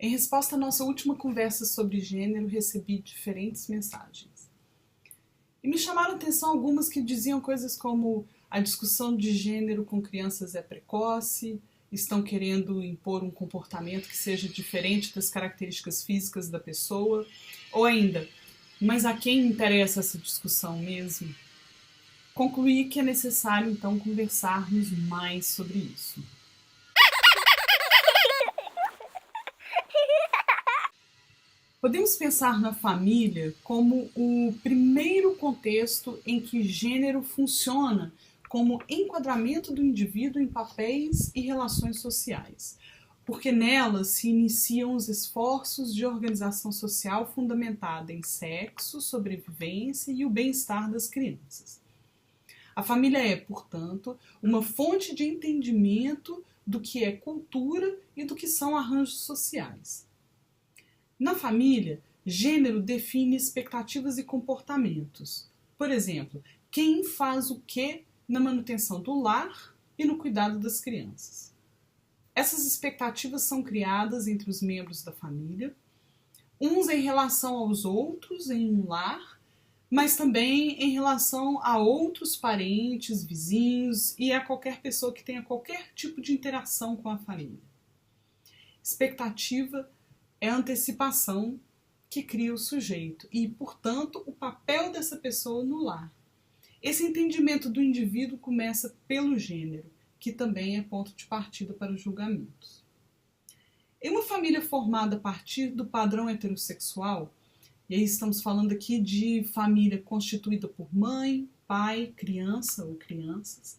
Em resposta à nossa última conversa sobre gênero, recebi diferentes mensagens. E me chamaram a atenção algumas que diziam coisas como: a discussão de gênero com crianças é precoce, estão querendo impor um comportamento que seja diferente das características físicas da pessoa, ou ainda: mas a quem interessa essa discussão mesmo? Concluí que é necessário então conversarmos mais sobre isso. Podemos pensar na família como o primeiro contexto em que gênero funciona como enquadramento do indivíduo em papéis e relações sociais, porque nela se iniciam os esforços de organização social fundamentada em sexo, sobrevivência e o bem-estar das crianças. A família é, portanto, uma fonte de entendimento do que é cultura e do que são arranjos sociais. Na família, gênero define expectativas e comportamentos. Por exemplo, quem faz o que na manutenção do lar e no cuidado das crianças. Essas expectativas são criadas entre os membros da família, uns em relação aos outros em um lar, mas também em relação a outros parentes, vizinhos e a qualquer pessoa que tenha qualquer tipo de interação com a família. Expectativa é a antecipação que cria o sujeito e, portanto, o papel dessa pessoa no lar. Esse entendimento do indivíduo começa pelo gênero, que também é ponto de partida para os julgamentos. Em uma família formada a partir do padrão heterossexual, e aí estamos falando aqui de família constituída por mãe, pai, criança ou crianças,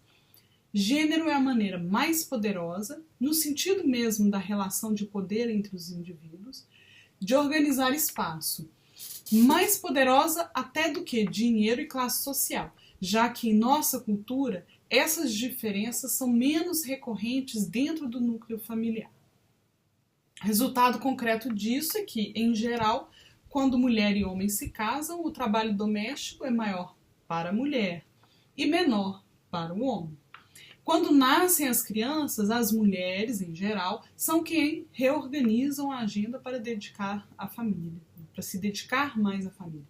gênero é a maneira mais poderosa, no sentido mesmo da relação de poder entre os indivíduos, de organizar espaço. Mais poderosa até do que dinheiro e classe social, já que em nossa cultura essas diferenças são menos recorrentes dentro do núcleo familiar. Resultado concreto disso é que, em geral, quando mulher e homem se casam, o trabalho doméstico é maior para a mulher e menor para o homem. Quando nascem as crianças, as mulheres, em geral, são quem reorganizam a agenda para dedicar à família, para se dedicar mais à família.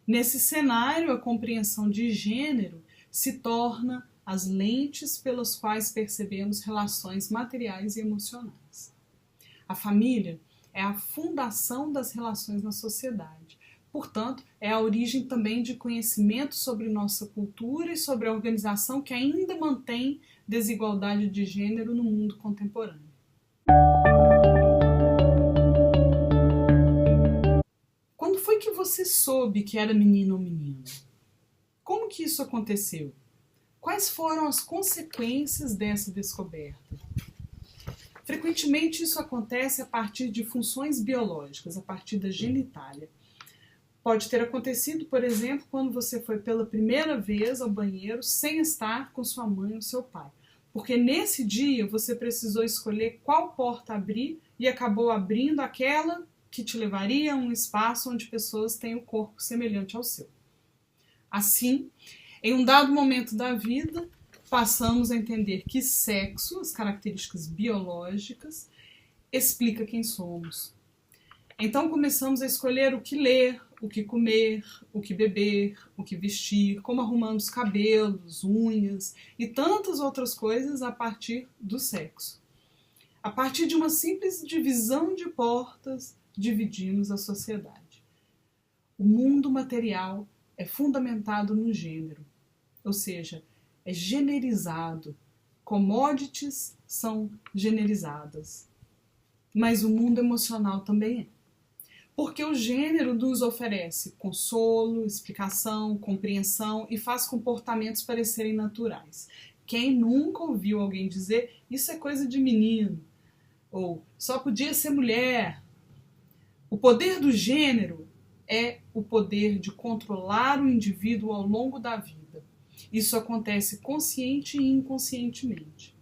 Nesse cenário, a compreensão de gênero se torna as lentes pelas quais percebemos relações materiais e emocionais. A família é a fundação das relações na sociedade. Portanto, é a origem também de conhecimento sobre nossa cultura e sobre a organização que ainda mantém desigualdade de gênero no mundo contemporâneo. Quando foi que você soube que era menino ou menina? Como que isso aconteceu? Quais foram as consequências dessa descoberta? Frequentemente isso acontece a partir de funções biológicas, a partir da genitália. Pode ter acontecido, por exemplo, quando você foi pela primeira vez ao banheiro sem estar com sua mãe ou seu pai. Porque nesse dia você precisou escolher qual porta abrir e acabou abrindo aquela que te levaria a um espaço onde pessoas têm o corpo semelhante ao seu. Assim, em um dado momento da vida, passamos a entender que sexo, as características biológicas, explica quem somos. Então começamos a escolher o que ler, o que comer, o que beber, o que vestir, como arrumamos cabelos, unhas e tantas outras coisas a partir do sexo. A partir de uma simples divisão de portas, dividimos a sociedade. O mundo material é fundamentado no gênero, ou seja, é generizado. Commodities são generizadas. Mas o mundo emocional também é. Porque o gênero nos oferece consolo, explicação, compreensão e faz comportamentos parecerem naturais. Quem nunca ouviu alguém dizer isso é coisa de menino? Ou só podia ser mulher? O poder do gênero é o poder de controlar o indivíduo ao longo da vida. Isso acontece consciente e inconscientemente.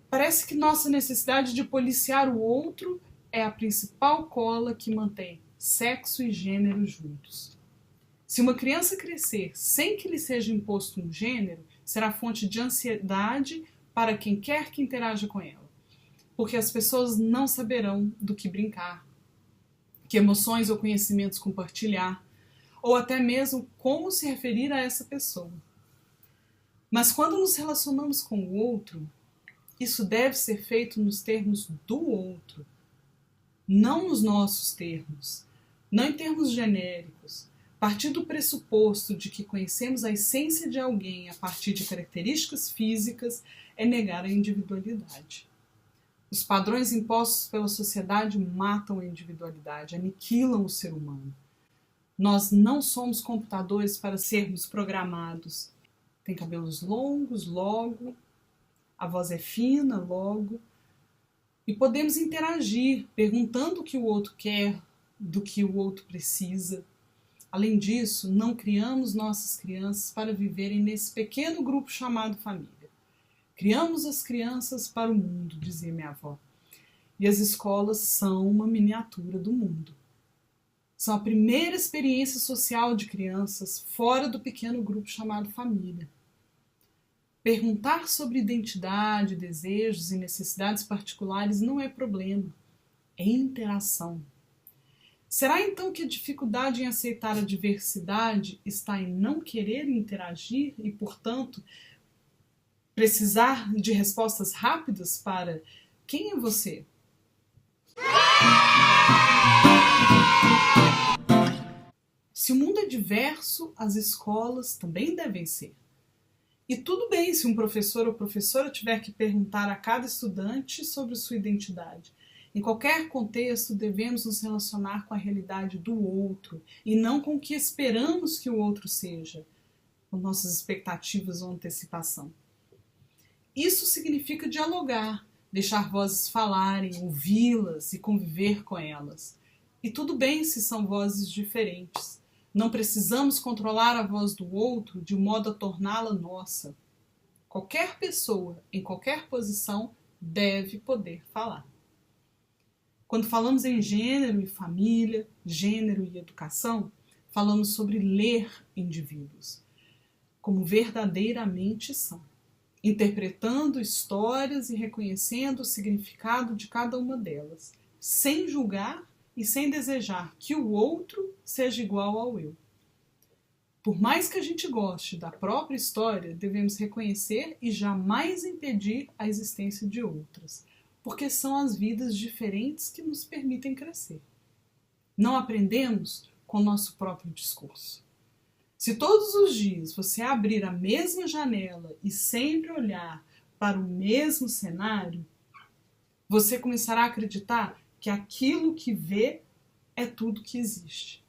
Parece que nossa necessidade de policiar o outro é a principal cola que mantém sexo e gênero juntos. Se uma criança crescer sem que lhe seja imposto um gênero, será fonte de ansiedade para quem quer que interaja com ela. porque as pessoas não saberão do que brincar, que emoções ou conhecimentos compartilhar, ou até mesmo como se referir a essa pessoa. Mas quando nos relacionamos com o outro, isso deve ser feito nos termos do outro, não nos nossos termos, não em termos genéricos. Partir do pressuposto de que conhecemos a essência de alguém a partir de características físicas é negar a individualidade. Os padrões impostos pela sociedade matam a individualidade, aniquilam o ser humano. Nós não somos computadores para sermos programados. Tem cabelos longos, logo. A voz é fina, logo. E podemos interagir, perguntando o que o outro quer, do que o outro precisa. Além disso, não criamos nossas crianças para viverem nesse pequeno grupo chamado família. Criamos as crianças para o mundo, dizia minha avó. E as escolas são uma miniatura do mundo. São a primeira experiência social de crianças fora do pequeno grupo chamado família. Perguntar sobre identidade, desejos e necessidades particulares não é problema, é interação. Será então que a dificuldade em aceitar a diversidade está em não querer interagir e, portanto, precisar de respostas rápidas para quem é você? Se o mundo é diverso, as escolas também devem ser. E tudo bem se um professor ou professora tiver que perguntar a cada estudante sobre sua identidade. Em qualquer contexto, devemos nos relacionar com a realidade do outro e não com o que esperamos que o outro seja, com nossas expectativas ou antecipação. Isso significa dialogar, deixar vozes falarem, ouvi-las e conviver com elas. E tudo bem se são vozes diferentes. Não precisamos controlar a voz do outro de modo a torná-la nossa. Qualquer pessoa, em qualquer posição, deve poder falar. Quando falamos em gênero e família, gênero e educação, falamos sobre ler indivíduos, como verdadeiramente são, interpretando histórias e reconhecendo o significado de cada uma delas, sem julgar e sem desejar que o outro seja igual ao eu. Por mais que a gente goste da própria história, devemos reconhecer e jamais impedir a existência de outras, porque são as vidas diferentes que nos permitem crescer. Não aprendemos com o nosso próprio discurso. Se todos os dias você abrir a mesma janela e sempre olhar para o mesmo cenário, você começará a acreditar que aquilo que vê é tudo que existe.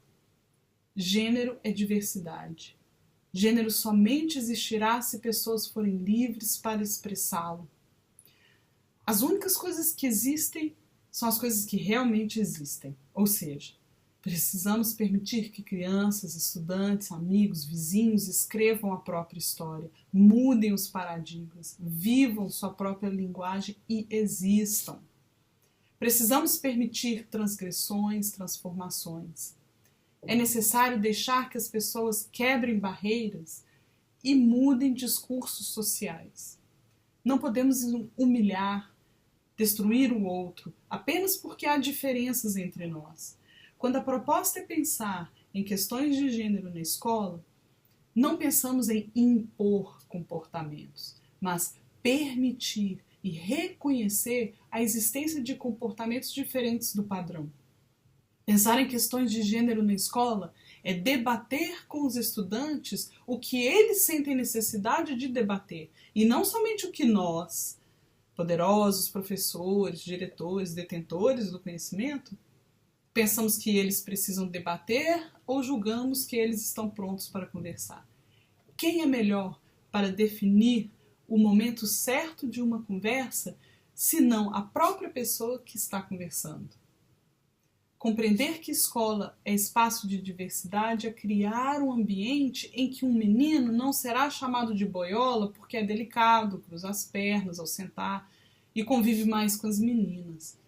Gênero é diversidade. Gênero somente existirá se pessoas forem livres para expressá-lo. As únicas coisas que existem são as coisas que realmente existem. Ou seja, precisamos permitir que crianças, estudantes, amigos, vizinhos escrevam a própria história, mudem os paradigmas, vivam sua própria linguagem e existam. Precisamos permitir transgressões, transformações. É necessário deixar que as pessoas quebrem barreiras e mudem discursos sociais. Não podemos humilhar, destruir o outro, apenas porque há diferenças entre nós. Quando a proposta é pensar em questões de gênero na escola, não pensamos em impor comportamentos, mas permitir e reconhecer a existência de comportamentos diferentes do padrão. Pensar em questões de gênero na escola é debater com os estudantes o que eles sentem necessidade de debater, e não somente o que nós, poderosos professores, diretores, detentores do conhecimento, pensamos que eles precisam debater ou julgamos que eles estão prontos para conversar. Quem é melhor para definir o momento certo de uma conversa, se não a própria pessoa que está conversando? Compreender que escola é espaço de diversidade é criar um ambiente em que um menino não será chamado de boiola porque é delicado, cruza as pernas ao sentar e convive mais com as meninas.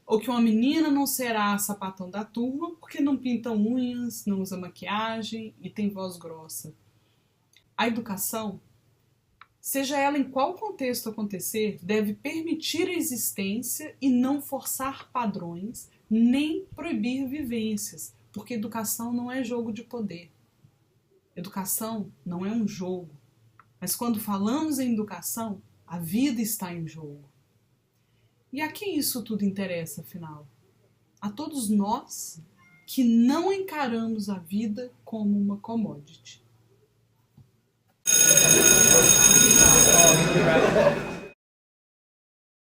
Ou que uma menina não será sapatão da turma porque não pinta unhas, não usa maquiagem e tem voz grossa. A educação seja ela em qual contexto acontecer, deve permitir a existência e não forçar padrões, nem proibir vivências, porque educação não é jogo de poder. Educação não é um jogo, mas quando falamos em educação, a vida está em jogo. E a quem isso tudo interessa, afinal? A todos nós que não encaramos a vida como uma commodity.